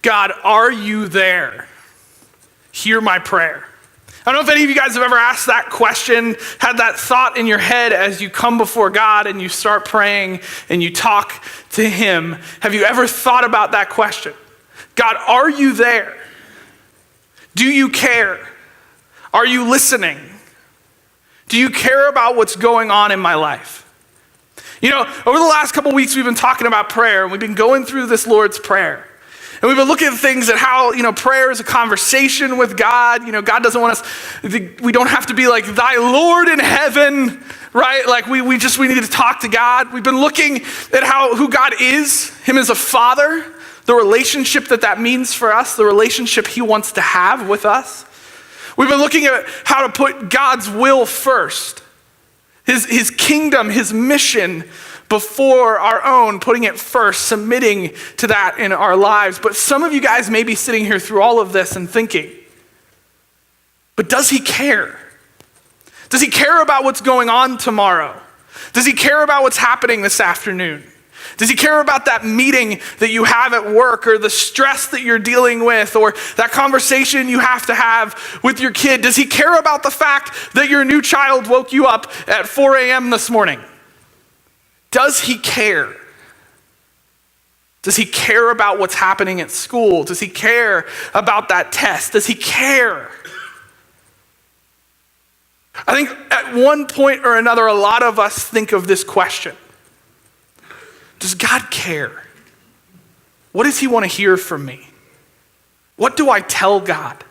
God, are you there? Hear my prayer. I don't know if any of you guys have ever asked that question, had that thought in your head as you come before God and you start praying and you talk to him. Have you ever thought about that question? God, are you there? Do you care? Are you listening? Do you care about what's going on in my life? You know, over the last couple weeks, we've been talking about prayer, and we've been going through this Lord's Prayer. And we've been looking at things at how, prayer is a conversation with God. God doesn't want us, we don't have to be like, thy Lord in heaven, right? Like we need to talk to God. We've been looking at who God is, him as a father, the relationship that means for us, the relationship he wants to have with us. We've been looking at how to put God's will first, his kingdom, his mission before our own, putting it first, submitting to that in our lives. But some of you guys may be sitting here through all of this and thinking, but does he care? Does he care about what's going on tomorrow? Does he care about what's happening this afternoon? Does he care about that meeting that you have at work, or the stress that you're dealing with, or that conversation you have to have with your kid? Does he care about the fact that your new child woke you up at 4 a.m. this morning? Does he care? Does he care about what's happening at school? Does he care about that test? Does he care? I think at one point or another, a lot of us think of this question. Does God care? What does he want to hear from me? What do I tell God?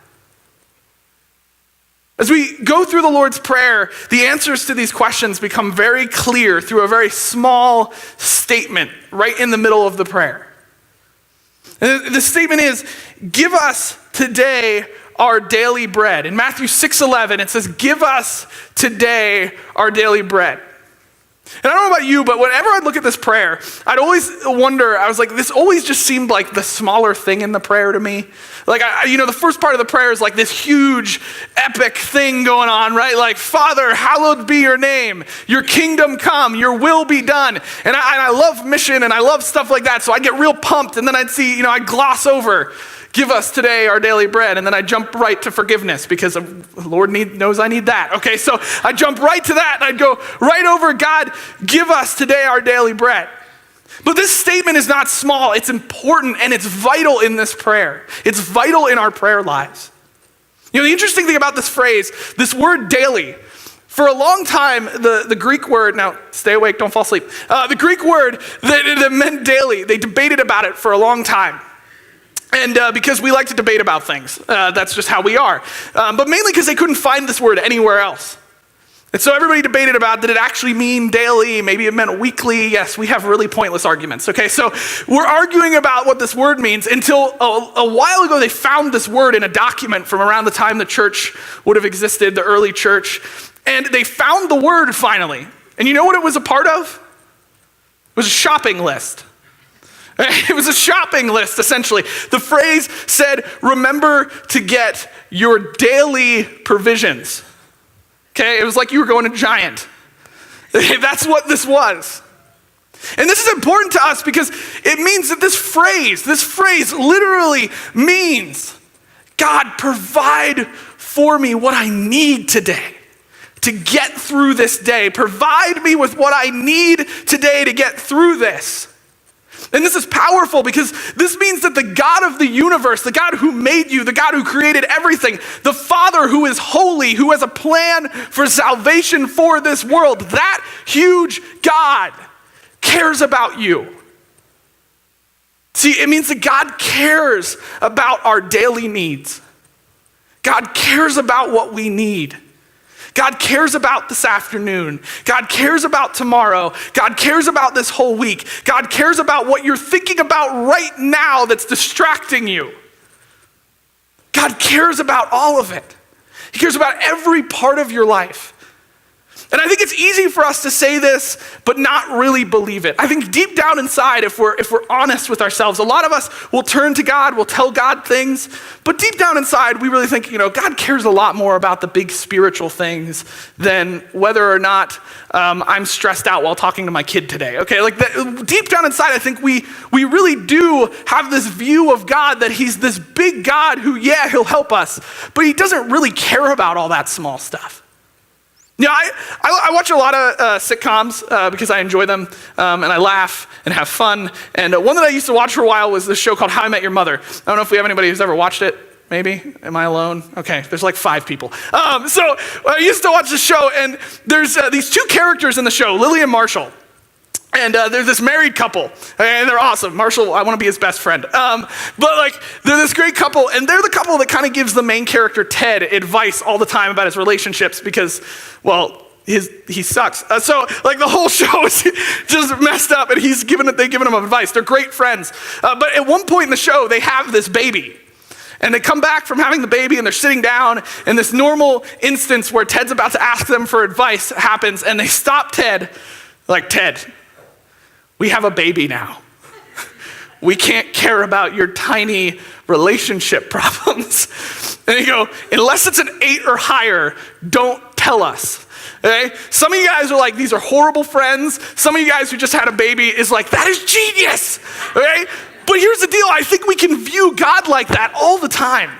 As we go through the Lord's Prayer, the answers to these questions become very clear through a very small statement right in the middle of the prayer. And the statement is, give us today our daily bread. In Matthew 6:11, it says, give us today our daily bread. And I don't know about you, but whenever I'd look at this prayer, I'd always wonder, I was like, this always just seemed like the smaller thing in the prayer to me. Like, the first part of the prayer is like this huge, epic thing going on, right? Like, Father, hallowed be your name. Your kingdom come, your will be done. And I love mission and I love stuff like that. So I'd get real pumped, and then I'd see, I'd gloss over, give us today our daily bread. And then I jump right to forgiveness because the Lord knows I need that. Okay, so I jump right to that and I'd go right over, God, give us today our daily bread. But this statement is not small. It's important and it's vital in this prayer. It's vital in our prayer lives. The interesting thing about this phrase, this word daily, for a long time, the Greek word, now stay awake, don't fall asleep. The Greek word that meant daily, they debated about it for a long time. And because we like to debate about things. That's just how we are. But mainly because they couldn't find this word anywhere else. And so everybody debated about, did it actually mean daily? Maybe it meant weekly. Yes, we have really pointless arguments. Okay, so we're arguing about what this word means until a while ago they found this word in a document from around the time the church would have existed, the early church. And they found the word finally. And you know what it was a part of? It was a shopping list. It was a shopping list, essentially. The phrase said, remember to get your daily provisions. Okay, it was like you were going to Giant. That's what this was. And this is important to us because it means that this phrase literally means, God, provide for me what I need today to get through this day. Provide me with what I need today to get through this. And this is powerful because this means that the God of the universe, the God who made you, the God who created everything, the Father who is holy, who has a plan for salvation for this world, that huge God cares about you. See, it means that God cares about our daily needs. God cares about what we need. God cares about this afternoon. God cares about tomorrow. God cares about this whole week. God cares about what you're thinking about right now that's distracting you. God cares about all of it. He cares about every part of your life. And I think it's easy for us to say this, but not really believe it. I think deep down inside, if we're honest with ourselves, a lot of us will turn to God, will tell God things, but deep down inside, we really think, God cares a lot more about the big spiritual things than whether or not I'm stressed out while talking to my kid today. Okay, deep down inside, I think we really do have this view of God that he's this big God who, he'll help us, but he doesn't really care about all that small stuff. I watch a lot of sitcoms because I enjoy them and I laugh and have fun. And one that I used to watch for a while was this show called How I Met Your Mother. I don't know if we have anybody who's ever watched it. Maybe? Am I alone? Okay, there's like 5 people. So I used to watch the show, and there's these 2 characters in the show, Lily and Marshall. And they're this married couple, and they're awesome. Marshall, I want to be his best friend. But they're this great couple, and they're the couple that kind of gives the main character, Ted, advice all the time about his relationships because, he sucks. So the whole show is just messed up, and they've given him advice. They're great friends. But at one point in the show, they have this baby. And they come back from having the baby, and they're sitting down, and this normal instance where Ted's about to ask them for advice happens, and they stop Ted, Ted, we have a baby now. We can't care about your tiny relationship problems. And you go, unless it's an 8 or higher, don't tell us. Okay? Some of you guys are these are horrible friends. Some of you guys who just had a baby is that is genius. Okay? But here's the deal. I think we can view God like that all the time.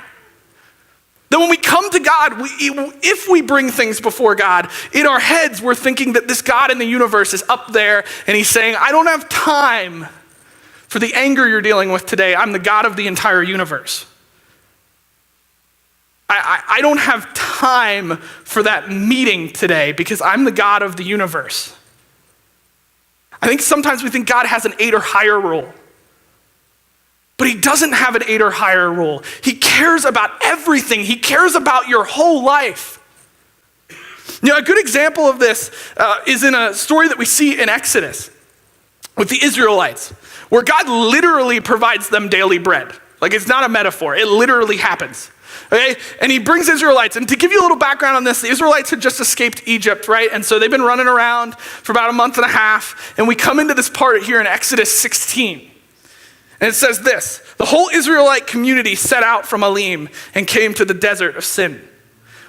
That when we come to God, if we bring things before God, in our heads, we're thinking that this God in the universe is up there, and he's saying, I don't have time for the anger you're dealing with today. I'm the God of the entire universe. I don't have time for that meeting today because I'm the God of the universe. I think sometimes we think God has an 8 or higher rule. But he doesn't have an 8 or higher rule. He cares about everything. He cares about your whole life. A good example of this is in a story that we see in Exodus with the Israelites, where God literally provides them daily bread. It's not a metaphor. It literally happens. Okay? And he brings Israelites. And to give you a little background on this, the Israelites had just escaped Egypt, right? And so they've been running around for about a month and a half. And we come into this part here in Exodus 16. And it says this, the whole Israelite community set out from Elim and came to the desert of Sin,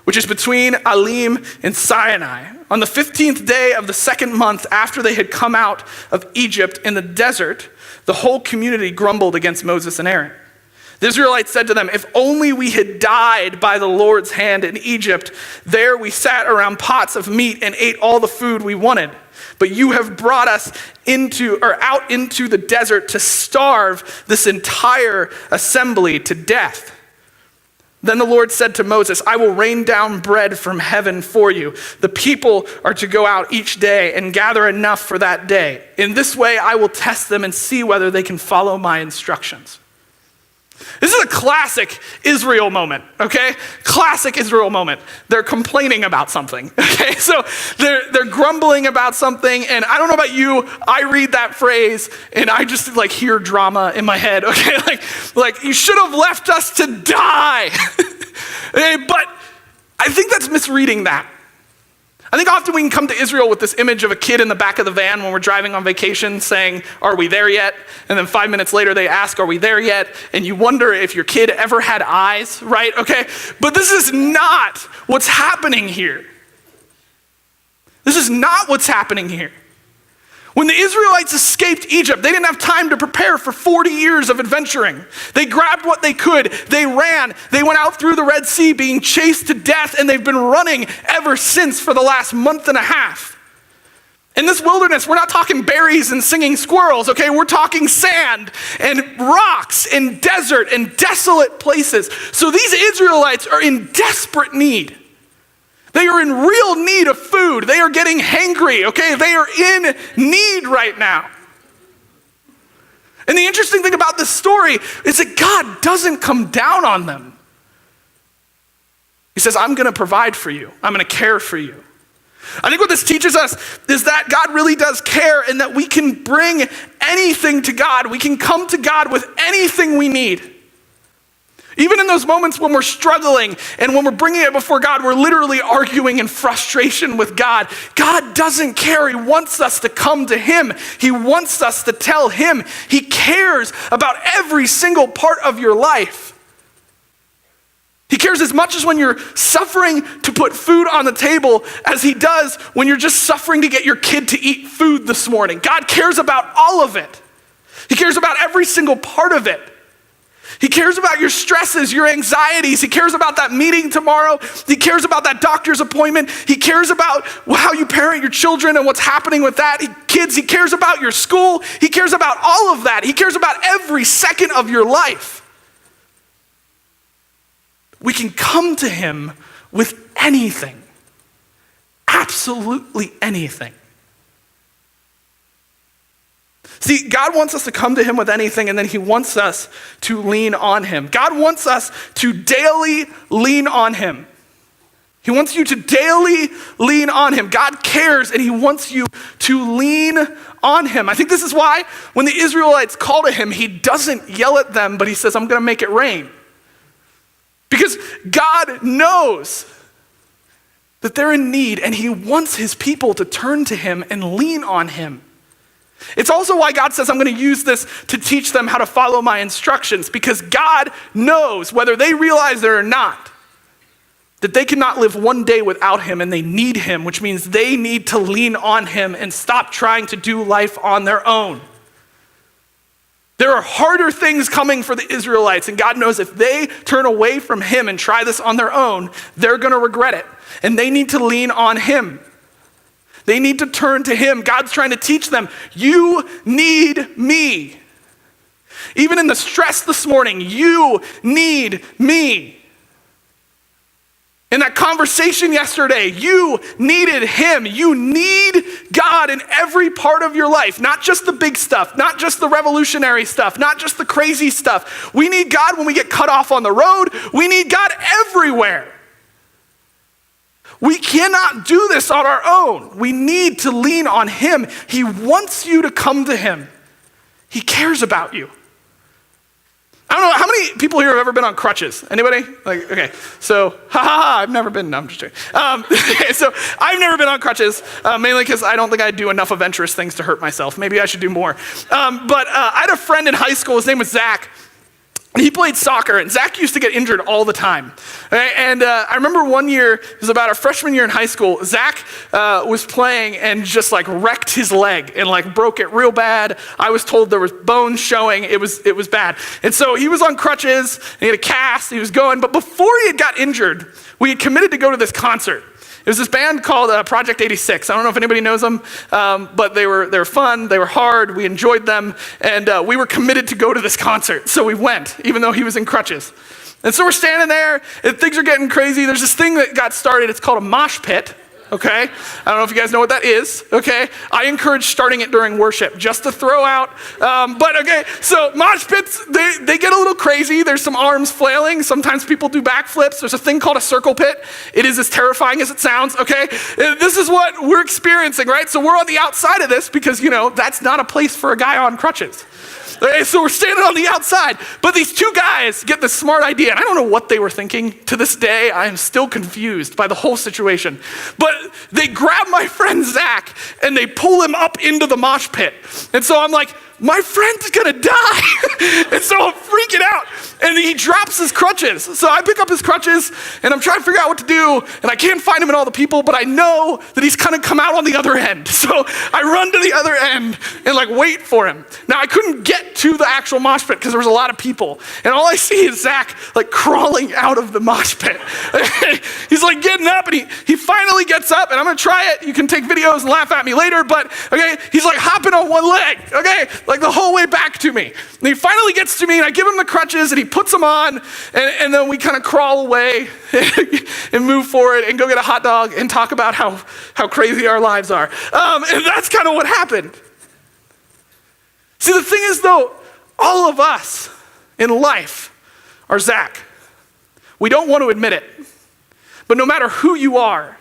which is between Elim and Sinai. On the 15th day of the 2nd month after they had come out of Egypt in the desert, the whole community grumbled against Moses and Aaron. The Israelites said to them, if only we had died by the Lord's hand in Egypt. There we sat around pots of meat and ate all the food we wanted. But you have brought us out into the desert to starve this entire assembly to death. Then the Lord said to Moses, I will rain down bread from heaven for you. The people are to go out each day and gather enough for that day. In this way, I will test them and see whether they can follow my instructions. This is a classic Israel moment, okay? Classic Israel moment. They're complaining about something, okay? So they're grumbling about something, and I don't know about you, I read that phrase, and I just hear drama in my head, okay? Like you should have left us to die. Okay, but I think that's misreading that. I think often we can come to Israel with this image of a kid in the back of the van when we're driving on vacation saying, are we there yet? And then 5 minutes later they ask, are we there yet? And you wonder if your kid ever had eyes, right? Okay, but this is not what's happening here. This is not what's happening here. When the Israelites escaped Egypt, they didn't have time to prepare for 40 years of adventuring. They grabbed what they could, they ran, they went out through the Red Sea being chased to death, and they've been running ever since for the last month and a half. In this wilderness, we're not talking berries and singing squirrels, okay? We're talking sand and rocks and desert and desolate places. So these Israelites are in desperate need. They are in real need of food. They are getting hangry, okay? They are in need right now. And the interesting thing about this story is that God doesn't come down on them. He says, I'm going to provide for you. I'm going to care for you. I think what this teaches us is that God really does care and that we can bring anything to God. We can come to God with anything we need. Even in those moments when we're struggling and when we're bringing it before God, we're literally arguing in frustration with God. God doesn't care. He wants us to come to him. He wants us to tell him. He cares about every single part of your life. He cares as much as when you're suffering to put food on the table as he does when you're just suffering to get your kid to eat food this morning. God cares about all of it. He cares about every single part of it. He cares about your stresses, your anxieties. He cares about that meeting tomorrow. He cares about that doctor's appointment. He cares about how you parent your children and what's happening with that. He cares about your school. He cares about all of that. He cares about every second of your life. We can come to him with anything, absolutely anything. See, God wants us to come to him with anything, and then he wants us to lean on him. God wants us to daily lean on him. He wants you to daily lean on him. God cares, and he wants you to lean on him. I think this is why when the Israelites call to him, he doesn't yell at them, but he says, I'm going to make it rain. Because God knows that they're in need, and he wants his people to turn to him and lean on him. It's also why God says, I'm going to use this to teach them how to follow my instructions, because God knows, whether they realize it or not, that they cannot live one day without him, and they need him, which means they need to lean on him and stop trying to do life on their own. There are harder things coming for the Israelites, and God knows if they turn away from him and try this on their own, they're going to regret it, and they need to lean on him. They need to turn to him. God's trying to teach them, you need me. Even in the stress this morning, you need me. In that conversation yesterday, you needed him. You need God in every part of your life, not just the big stuff, not just the revolutionary stuff, not just the crazy stuff. We need God when we get cut off on the road. We need God everywhere. We cannot do this on our own. We need to lean on him. He wants you to come to him. He cares about you. I don't know, how many people here have ever been on crutches? Anybody? Like, okay, so, I've never been, no, I'm just joking. So I've never been on crutches, mainly because I don't think I do enough adventurous things to hurt myself. Maybe I should do more. But I had a friend in high school, his name was Zach. And he played soccer, and Zach used to get injured all the time. Right? And I remember one year, it was about our freshman year in high school, Zach was playing and just like wrecked his leg and like broke it real bad. I was told there was bones showing. It was bad. And so he was on crutches, and he had a cast, he was going. But before he had got injured, we had committed to go to this concert. It was this band called Project 86. I don't know if anybody knows them, but they were fun, they were hard, we enjoyed them, and we were committed to go to this concert. So we went, even though he was in crutches. And so we're standing there, and things are getting crazy. There's this thing that got started, it's called a mosh pit. Okay? I don't know if you guys know what that is, okay? I encourage starting it during worship, just to throw out. But okay, so mosh pits, they get a little crazy. There's some arms flailing. Sometimes people do backflips. There's a thing called a circle pit. It is as terrifying as it sounds, okay? This is what we're experiencing, right? So we're on the outside of this because, that's not a place for a guy on crutches. Okay, so we're standing on the outside, but these two guys get this smart idea, and I don't know what they were thinking. To this day, I am still confused by the whole situation. But they grab my friend Zach, and they pull him up into the mosh pit. And so I'm like, my friend's gonna die. And so I'm freaking out. And he drops his crutches. So I pick up his crutches and I'm trying to figure out what to do. And I can't find him in all the people, but I know that he's gonna come out on the other end. So I run to the other end and like wait for him. Now I couldn't get to the actual mosh pit because there was a lot of people. And all I see is Zach like crawling out of the mosh pit. He's like getting up and he finally gets up, and I'm gonna try it. You can take videos and laugh at me later, but okay, he's like hopping on one leg, okay? Like the whole way back to me. And he finally gets to me, and I give him the crutches, and he puts them on, and then we kind of crawl away and move forward and go get a hot dog and talk about how crazy our lives are. And that's kind of what happened. See, the thing is, though, all of us in life are Zach. We don't want to admit it, but no matter who you are,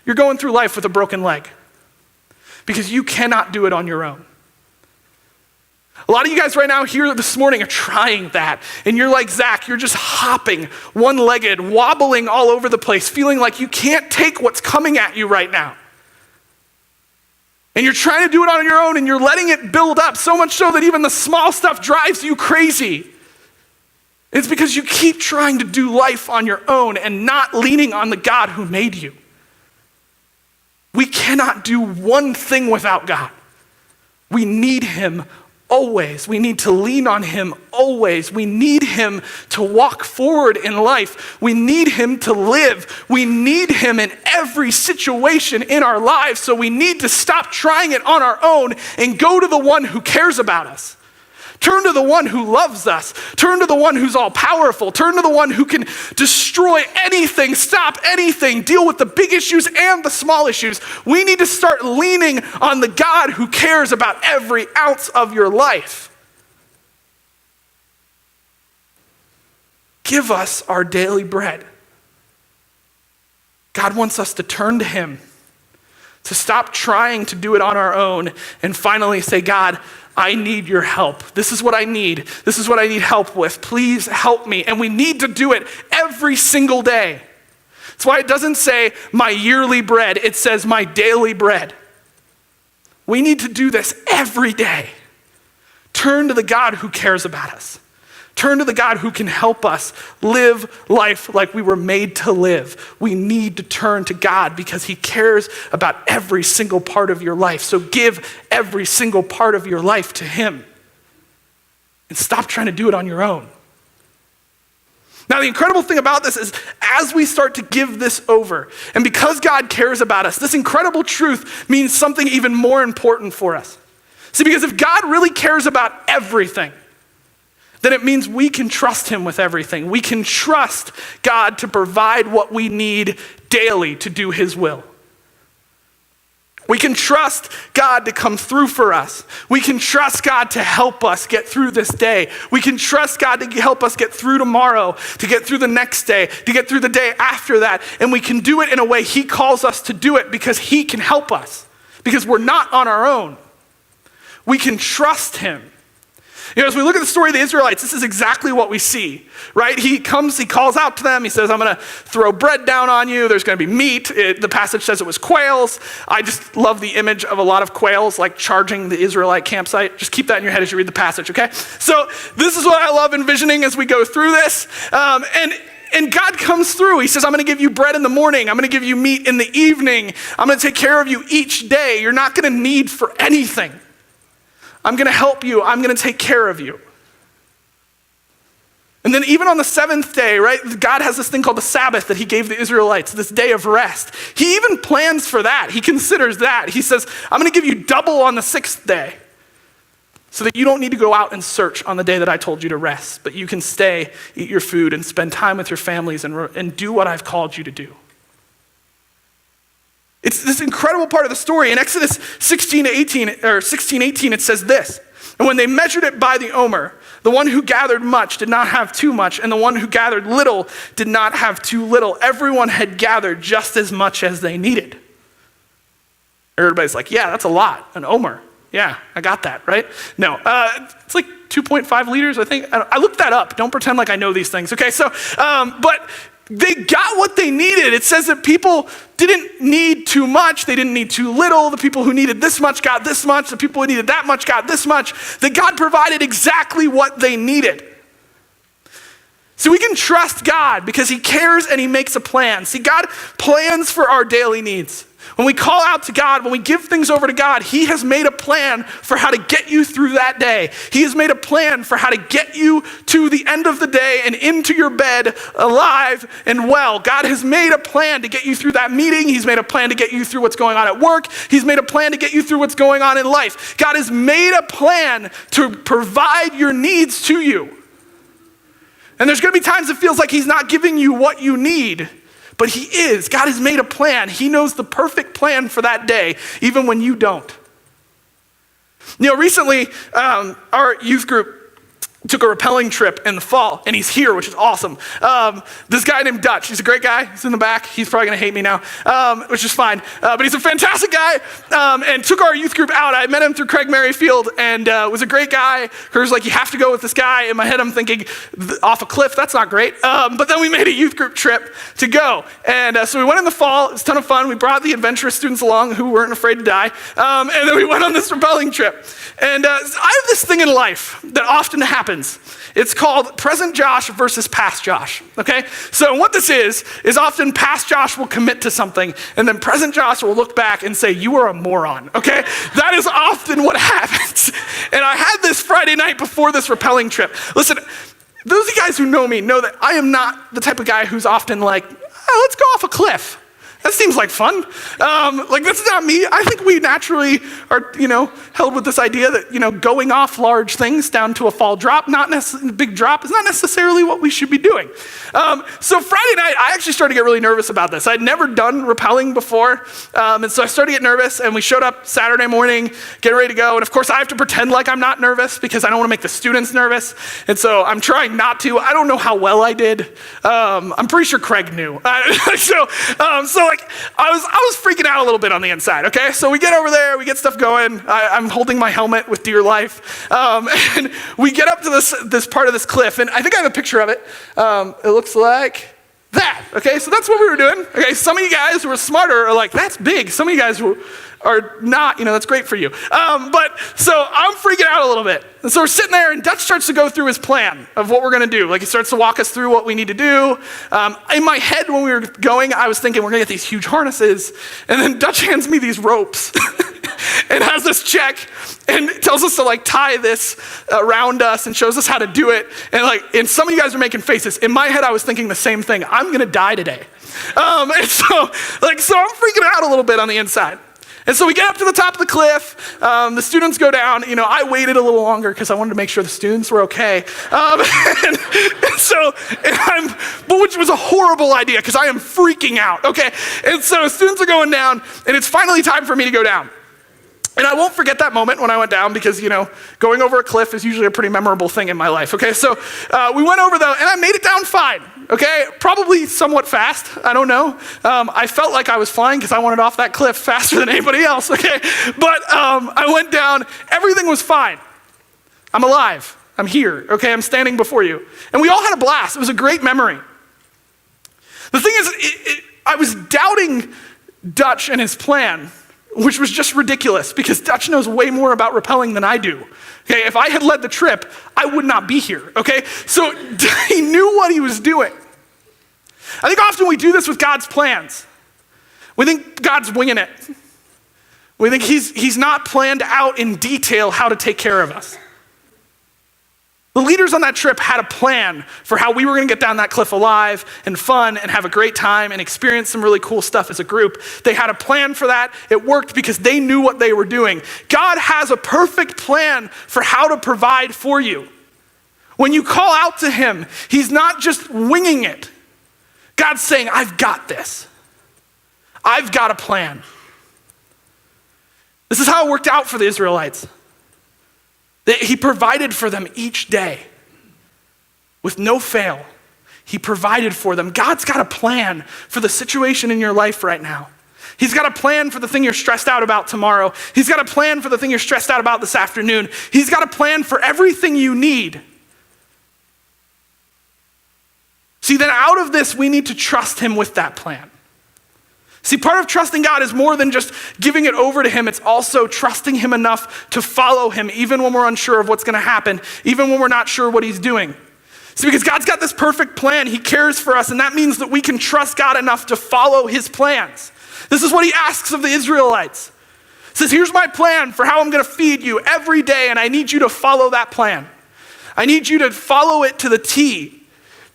you're going through life with a broken leg because you cannot do it on your own. A lot of you guys right now here this morning are trying that. And you're like Zach, you're just hopping, one-legged, wobbling all over the place, feeling like you can't take what's coming at you right now. And you're trying to do it on your own and you're letting it build up, so much so that even the small stuff drives you crazy. It's because you keep trying to do life on your own and not leaning on the God who made you. We cannot do one thing without God. We need him always. We need to lean on him always. We need him to walk forward in life. We need him to live. We need him in every situation in our lives. So we need to stop trying it on our own and go to the one who cares about us. Turn to the one who loves us. Turn to the one who's all powerful. Turn to the one who can destroy anything, stop anything, deal with the big issues and the small issues. We need to start leaning on the God who cares about every ounce of your life. Give us our daily bread. God wants us to turn to him, to stop trying to do it on our own, and finally say, God, I need your help. This is what I need. This is what I need help with. Please help me. And we need to do it every single day. That's why it doesn't say my yearly bread. It says my daily bread. We need to do this every day. Turn to the God who cares about us. Turn to the God who can help us live life like we were made to live. We need to turn to God because he cares about every single part of your life. So give every single part of your life to him. And stop trying to do it on your own. Now, the incredible thing about this is as we start to give this over, and because God cares about us, this incredible truth means something even more important for us. See, because if God really cares about everything, then it means we can trust him with everything. We can trust God to provide what we need daily to do his will. We can trust God to come through for us. We can trust God to help us get through this day. We can trust God to help us get through tomorrow, to get through the next day, to get through the day after that. And we can do it in a way he calls us to do it because he can help us, because we're not on our own. We can trust him. You know, as we look at the story of the Israelites, this is exactly what we see, right? He comes, he calls out to them. He says, I'm going to throw bread down on you. There's going to be meat. The passage says it was quails. I just love the image of a lot of quails like charging the Israelite campsite. Just keep that in your head as you read the passage, okay? So this is what I love envisioning as we go through this. And God comes through. He says, I'm going to give you bread in the morning. I'm going to give you meat in the evening. I'm going to take care of you each day. You're not going to need for anything. I'm going to help you. I'm going to take care of you. And then even on the seventh day, right, God has this thing called the Sabbath that he gave the Israelites, this day of rest. He even plans for that. He considers that. He says, I'm going to give you double on the sixth day so that you don't need to go out and search on the day that I told you to rest, but you can stay, eat your food, and spend time with your families and do what I've called you to do. It's this incredible part of the story. In Exodus 16:18, it says this, and when they measured it by the omer, the one who gathered much did not have too much, and the one who gathered little did not have too little. Everyone had gathered just as much as they needed. Everybody's like, yeah, that's a lot, an omer. Yeah, I got that, right? No, it's like 2.5 liters, I think. I looked that up. Don't pretend like I know these things, okay? So, but they got what they needed. It says that people didn't need too much. They didn't need too little. The people who needed this much got this much. The people who needed that much got this much. That God provided exactly what they needed. So we can trust God because he cares and he makes a plan. See, God plans for our daily needs. When we call out to God, when we give things over to God, he has made a plan for how to get you through that day. He has made a plan for how to get you to the end of the day and into your bed alive and well. God has made a plan to get you through that meeting. He's made a plan to get you through what's going on at work. He's made a plan to get you through what's going on in life. God has made a plan to provide your needs to you. And there's going to be times it feels like he's not giving you what you need. But he is. God has made a plan. He knows the perfect plan for that day, even when you don't. You know, recently, our youth group, took a rappelling trip in the fall, and he's here, which is awesome. This guy named Dutch, he's a great guy. He's in the back. He's probably going to hate me now, which is fine. But he's a fantastic guy, and took our youth group out. I met him through Craig Merrifield, and was a great guy. Kurt's like, you have to go with this guy. In my head, I'm thinking, off a cliff, that's not great. But then we made a youth group trip to go. And so we went in the fall. It was a ton of fun. We brought the adventurous students along who weren't afraid to die. And then we went on this rappelling trip. And I have this thing in life that often happens. It's called present Josh versus past Josh, okay? So what this is often past Josh will commit to something, and then present Josh will look back and say, you are a moron, okay? That is often what happens. And I had this Friday night before this rappelling trip. Listen, those of you guys who know me know that I am not the type of guy who's often like, oh, let's go off a cliff. That seems like fun. That's not me. I think we naturally are, held with this idea that, going off large things down to a fall drop, big drop, is not necessarily what we should be doing. So Friday night, I actually started to get really nervous about this. I'd never done rappelling before, and so I started to get nervous, and we showed up Saturday morning, getting ready to go, and of course I have to pretend like I'm not nervous because I don't want to make the students nervous, and so I'm trying not to. I don't know how well I did. I'm pretty sure Craig knew. I was freaking out a little bit on the inside, okay? So we get over there, we get stuff going. I'm holding my helmet with dear life. And we get up to this part of this cliff, and I think I have a picture of it. It looks like that, okay? So that's what we were doing. Okay, some of you guys who are smarter are like, that's big. Some of you guys who are not, that's great for you. But so I'm freaking out a little bit. And so we're sitting there, and Dutch starts to go through his plan of what we're going to do. Like, he starts to walk us through what we need to do. In my head, when we were going, I was thinking, we're going to get these huge harnesses. And then Dutch hands me these ropes and has this check and tells us to tie this around us and shows us how to do it. And some of you guys are making faces. In my head, I was thinking the same thing. I'm going to die today. So I'm freaking out a little bit on the inside. And so we get up to the top of the cliff, the students go down. I waited a little longer because I wanted to make sure the students were okay. Which was a horrible idea because I am freaking out, okay? And so students are going down, and it's finally time for me to go down. And I won't forget that moment when I went down because, going over a cliff is usually a pretty memorable thing in my life, okay? So we went over though, and I made it down fine, okay? Probably somewhat fast, I don't know. I felt like I was flying because I wanted off that cliff faster than anybody else, okay? But I went down, everything was fine. I'm alive, I'm here, okay? I'm standing before you. And we all had a blast, it was a great memory. The thing is, I was doubting Dutch and his plan, which was just ridiculous because Dutch knows way more about rappelling than I do. Okay, if I had led the trip, I would not be here, okay? So he knew what he was doing. I think often we do this with God's plans. We think God's winging it. We think he's not planned out in detail how to take care of us. The leaders on that trip had a plan for how we were going to get down that cliff alive and fun and have a great time and experience some really cool stuff as a group. They had a plan for that. It worked because they knew what they were doing. God has a perfect plan for how to provide for you. When you call out to him, he's not just winging it. God's saying, I've got this. I've got a plan. This is how it worked out for the Israelites. He provided for them each day with no fail. He provided for them. God's got a plan for the situation in your life right now. He's got a plan for the thing you're stressed out about tomorrow. He's got a plan for the thing you're stressed out about this afternoon. He's got a plan for everything you need. See, then out of this, we need to trust him with that plan. See, part of trusting God is more than just giving it over to him. It's also trusting him enough to follow him, even when we're unsure of what's going to happen, even when we're not sure what he's doing. See, because God's got this perfect plan. He cares for us, and that means that we can trust God enough to follow his plans. This is what he asks of the Israelites. He says, here's my plan for how I'm going to feed you every day, and I need you to follow that plan. I need you to follow it to the T.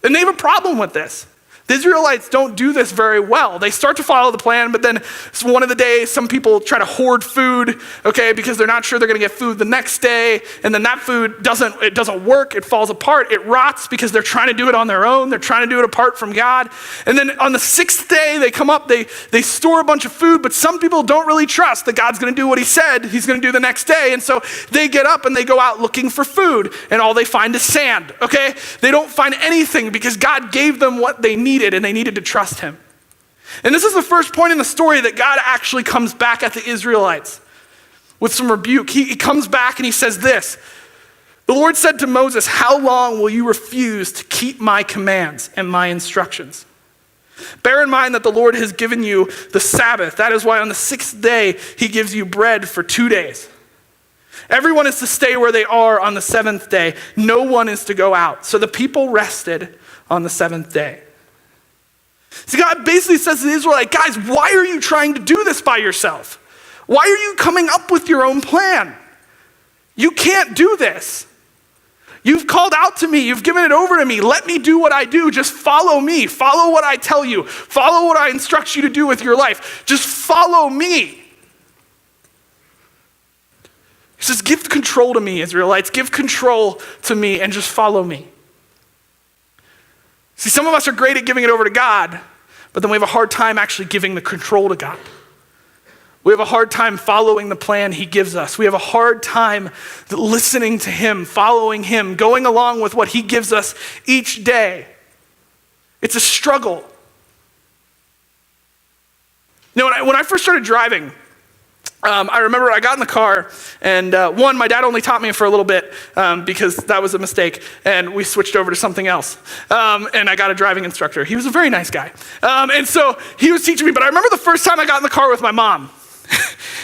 And they have a problem with this. The Israelites don't do this very well. They start to follow the plan, but then one of the days, some people try to hoard food, okay, because they're not sure they're gonna get food the next day, and then that food doesn't work, it falls apart, it rots because they're trying to do it on their own, they're trying to do it apart from God. And then on the 6th day, they come up, they store a bunch of food, but some people don't really trust that God's gonna do what he said he's gonna do the next day, and so they get up and they go out looking for food, and all they find is sand, okay? They don't find anything because God gave them what they needed, and they needed to trust him. And this is the first point in the story that God actually comes back at the Israelites with some rebuke. He comes back and he says this: the Lord said to Moses, how long will you refuse to keep my commands and my instructions? Bear in mind that the Lord has given you the Sabbath. That is why on the 6th day he gives you bread for 2 days. Everyone is to stay where they are on the 7th day. No one is to go out. So the people rested on the 7th day. See, God basically says to the Israelites, guys, why are you trying to do this by yourself? Why are you coming up with your own plan? You can't do this. You've called out to me. You've given it over to me. Let me do what I do. Just follow me. Follow what I tell you. Follow what I instruct you to do with your life. Just follow me. He says, give control to me, Israelites. Give control to me and just follow me. See, some of us are great at giving it over to God, but then we have a hard time actually giving the control to God. We have a hard time following the plan he gives us. We have a hard time listening to him, following him, going along with what he gives us each day. It's a struggle. You know, when I first started driving, I remember I got in the car, and my dad only taught me for a little bit because that was a mistake, and we switched over to something else. And I got a driving instructor. He was a very nice guy. And so he was teaching me, but I remember the first time I got in the car with my mom.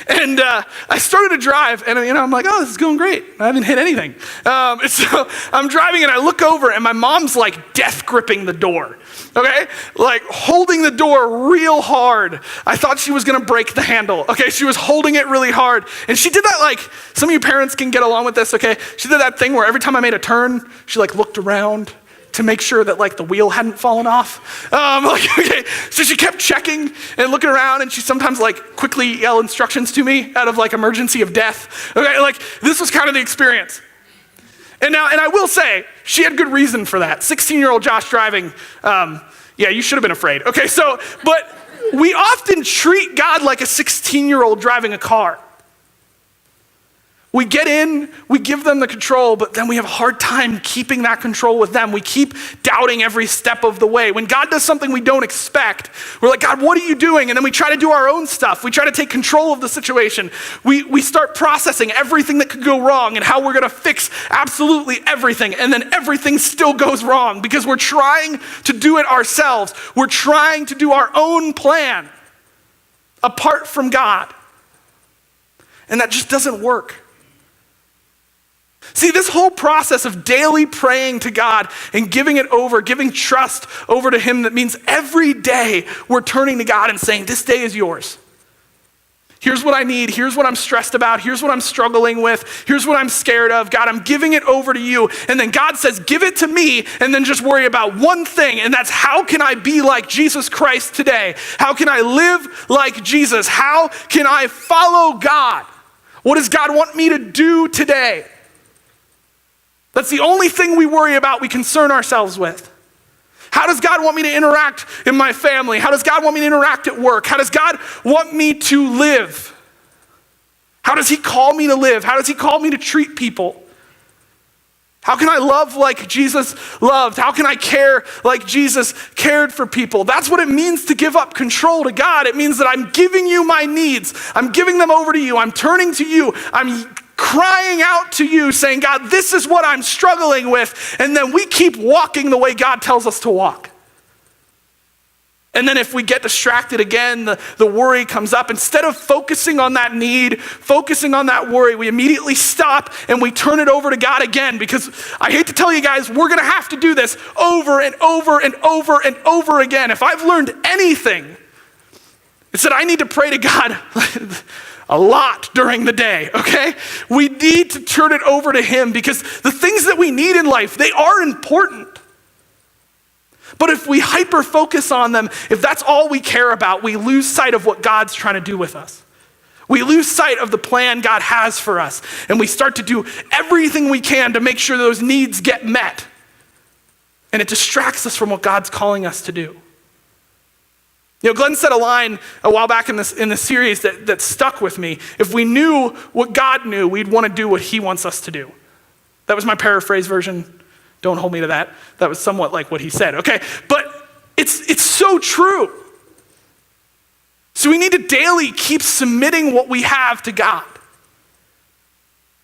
And I started to drive, and I'm like, oh, this is going great. I haven't hit anything. And so I'm driving, and I look over, and my mom's like death gripping the door. Okay, like holding the door real hard. I thought she was gonna break the handle. Okay, she was holding it really hard. And she did that, like, some of you parents can get along with this, okay? She did that thing where every time I made a turn, she like looked around to make sure that like the wheel hadn't fallen off. Okay, so she kept checking and looking around, and she sometimes like quickly yell instructions to me out of like emergency of death. Okay, like this was kind of the experience. And I will say, she had good reason for that. 16-year-old Josh driving, yeah, you should have been afraid. Okay, but we often treat God like a 16-year-old driving a car. We get in, we give them the control, but then we have a hard time keeping that control with them. We keep doubting every step of the way. When God does something we don't expect, we're like, God, what are you doing? And then we try to do our own stuff. We try to take control of the situation. We start processing everything that could go wrong and how we're gonna fix absolutely everything. And then everything still goes wrong because we're trying to do it ourselves. We're trying to do our own plan apart from God. And that just doesn't work. See, this whole process of daily praying to God and giving it over, giving trust over to him, that means every day we're turning to God and saying, this day is yours. Here's what I need. Here's what I'm stressed about. Here's what I'm struggling with. Here's what I'm scared of. God, I'm giving it over to you. And then God says, give it to me, and then just worry about one thing, and that's how can I be like Jesus Christ today? How can I live like Jesus? How can I follow God? What does God want me to do today? That's the only thing we worry about, we concern ourselves with. How does God want me to interact in my family? How does God want me to interact at work? How does God want me to live? How does he call me to live? How does he call me to treat people? How can I love like Jesus loved? How can I care like Jesus cared for people? That's what it means to give up control to God. It means that I'm giving you my needs. I'm giving them over to you. I'm turning to you. I'm crying out to you saying, God, this is what I'm struggling with. And then we keep walking the way God tells us to walk. And then if we get distracted again, the worry comes up. Instead of focusing on that need, focusing on that worry, we immediately stop and we turn it over to God again, because I hate to tell you guys, we're gonna have to do this over and over and over and over again. If I've learned anything, it's that I need to pray to God a lot during the day, okay? We need to turn it over to him, because the things that we need in life, they are important. But if we hyper-focus on them, if that's all we care about, we lose sight of what God's trying to do with us. We lose sight of the plan God has for us, and we start to do everything we can to make sure those needs get met. And it distracts us from what God's calling us to do. You know, Glenn said a line a while back in this series that stuck with me. If we knew what God knew, we'd want to do what he wants us to do. That was my paraphrase version. Don't hold me to that. That was somewhat like what he said, okay? But it's so true. So we need to daily keep submitting what we have to God.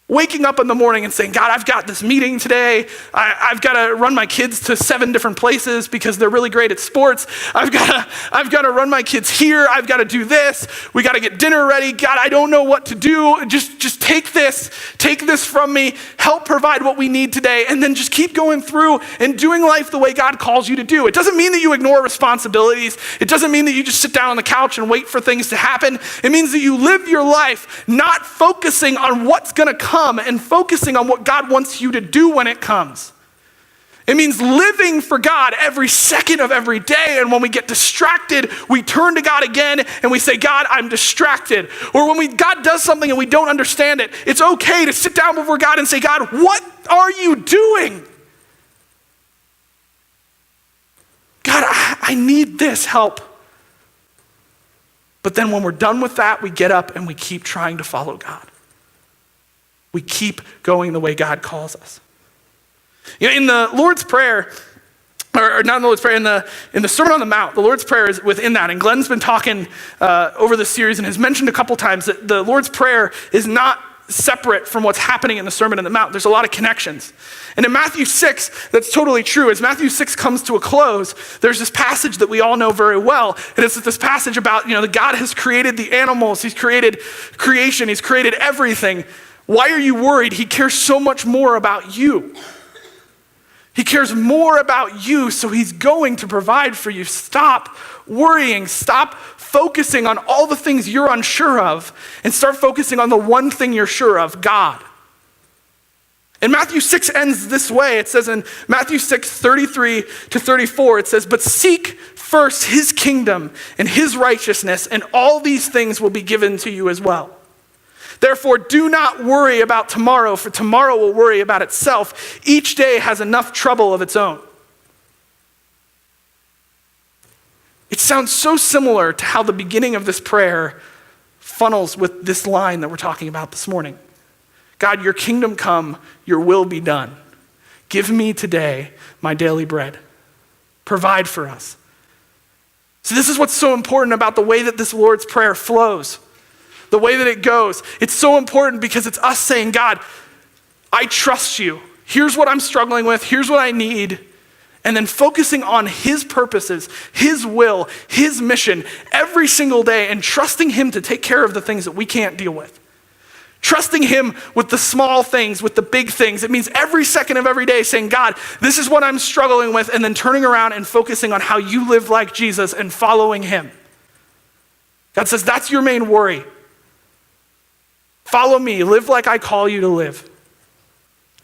Waking up in the morning and saying, God, I've got this meeting today. I've got to run my kids to 7 different places because they're really great at sports. I've got to run my kids here. I've got to do this. We got to get dinner ready. God, I don't know what to do. Just take this from me. Help provide what we need today. And then just keep going through and doing life the way God calls you to do. It doesn't mean that you ignore responsibilities. It doesn't mean that you just sit down on the couch and wait for things to happen. It means that you live your life not focusing on what's going to come and focusing on what God wants you to do when it comes. It means living for God every second of every day, and when we get distracted, we turn to God again and we say, God, I'm distracted. Or when God does something and we don't understand it, it's okay to sit down before God and say, God, what are you doing? God, I need this help. But then when we're done with that, we get up and we keep trying to follow God. We keep going the way God calls us. You know, in the Lord's Prayer, or not in the Lord's Prayer, in the Sermon on the Mount, the Lord's Prayer is within that. And Glenn's been talking over this series and has mentioned a couple times that the Lord's Prayer is not separate from what's happening in the Sermon on the Mount. There's a lot of connections. And in Matthew 6, that's totally true. As Matthew 6 comes to a close, there's this passage that we all know very well. And it's this passage about, that God has created the animals. He's created creation. He's created everything. Why are you worried? He cares so much more about you. He cares more about you, so he's going to provide for you. Stop worrying. Stop focusing on all the things you're unsure of and start focusing on the one thing you're sure of, God. And Matthew 6 ends this way. It says in Matthew 6:33-34, it says, but seek first his kingdom and his righteousness, and all these things will be given to you as well. Therefore, do not worry about tomorrow, for tomorrow will worry about itself. Each day has enough trouble of its own. It sounds so similar to how the beginning of this prayer funnels with this line that we're talking about this morning. God, your kingdom come, your will be done. Give me today my daily bread. Provide for us. So this is what's so important about the way that this Lord's Prayer flows. The way that it goes. It's so important because it's us saying, God, I trust you. Here's what I'm struggling with. Here's what I need. And then focusing on his purposes, his will, his mission every single day and trusting him to take care of the things that we can't deal with. Trusting him with the small things, with the big things. It means every second of every day saying, God, this is what I'm struggling with, and then turning around and focusing on how you live like Jesus and following him. God says, that's your main worry. Follow me, live like I call you to live,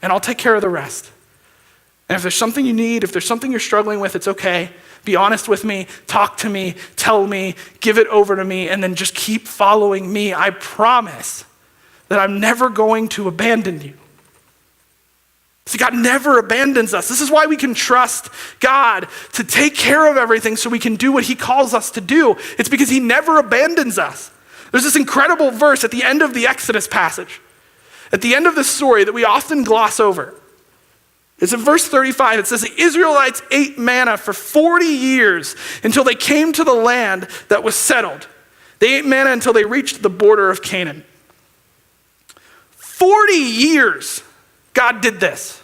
and I'll take care of the rest. And if there's something you need, if there's something you're struggling with, it's okay. Be honest with me, talk to me, tell me, give it over to me, and then just keep following me. I promise that I'm never going to abandon you. See, God never abandons us. This is why we can trust God to take care of everything so we can do what he calls us to do. It's because he never abandons us. There's this incredible verse at the end of the Exodus passage, at the end of this story that we often gloss over. It's in verse 35. It says, the Israelites ate manna for 40 years until they came to the land that was settled. They ate manna until they reached the border of Canaan. 40 years God did this.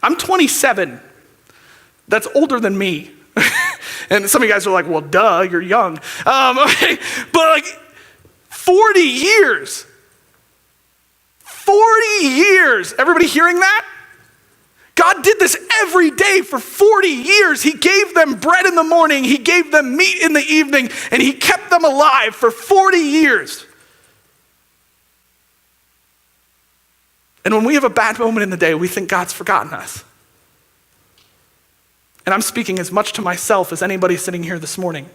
I'm 27. That's older than me. And some of you guys are like, well, duh, you're young. Okay. But 40 years. 40 years. Everybody hearing that? God did this every day for 40 years. He gave them bread in the morning. He gave them meat in the evening. And he kept them alive for 40 years. And when we have a bad moment in the day, we think God's forgotten us. And I'm speaking as much to myself as anybody sitting here this morning.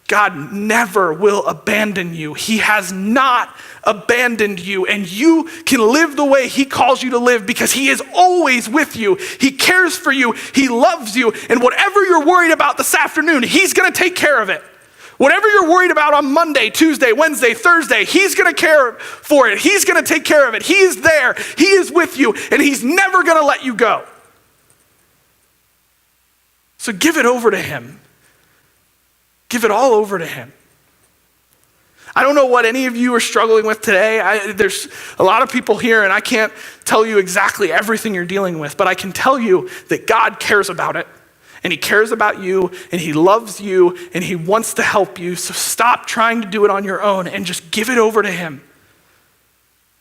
God never will abandon you. He has not abandoned you, and you can live the way he calls you to live because he is always with you. He cares for you. He loves you. And whatever you're worried about this afternoon, he's going to take care of it. Whatever you're worried about on Monday, Tuesday, Wednesday, Thursday, he's going to care for it. He's going to take care of it. He is there. He is with you, and he's never going to let you go. So give it over to him. Give it all over to him. I don't know what any of you are struggling with today. There's a lot of people here, and I can't tell you exactly everything you're dealing with, but I can tell you that God cares about it, and he cares about you, and he loves you, and he wants to help you. So stop trying to do it on your own and just give it over to him.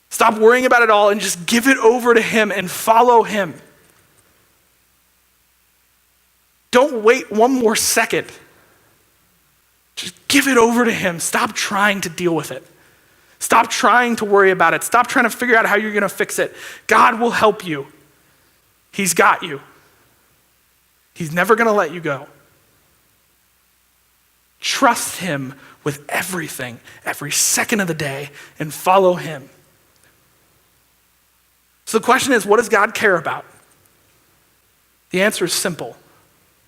Stop worrying about it all and just give it over to him and follow him. Don't wait one more second. Just give it over to him. Stop trying to deal with it. Stop trying to worry about it. Stop trying to figure out how you're going to fix it. God will help you. He's got you. He's never going to let you go. Trust him with everything, every second of the day, and follow him. So the question is, what does God care about? The answer is simple.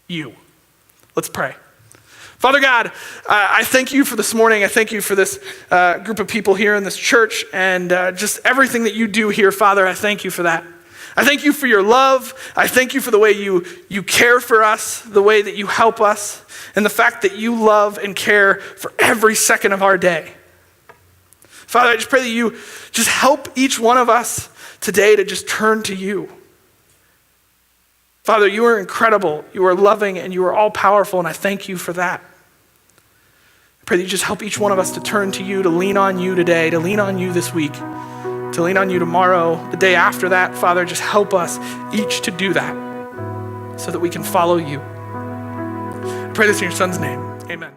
You. Let's pray. Father God, I thank you for this morning. I thank you for this group of people here in this church and just everything that you do here, Father. I thank you for that. I thank you for your love. I thank you for the way you care for us, the way that you help us, and the fact that you love and care for every second of our day. Father, I just pray that you just help each one of us today to just turn to you. Father, you are incredible, you are loving, and you are all powerful, and I thank you for that. I pray that you just help each one of us to turn to you, to lean on you today, to lean on you this week, to lean on you tomorrow, the day after that. Father, just help us each to do that so that we can follow you. I pray this in your son's name. Amen.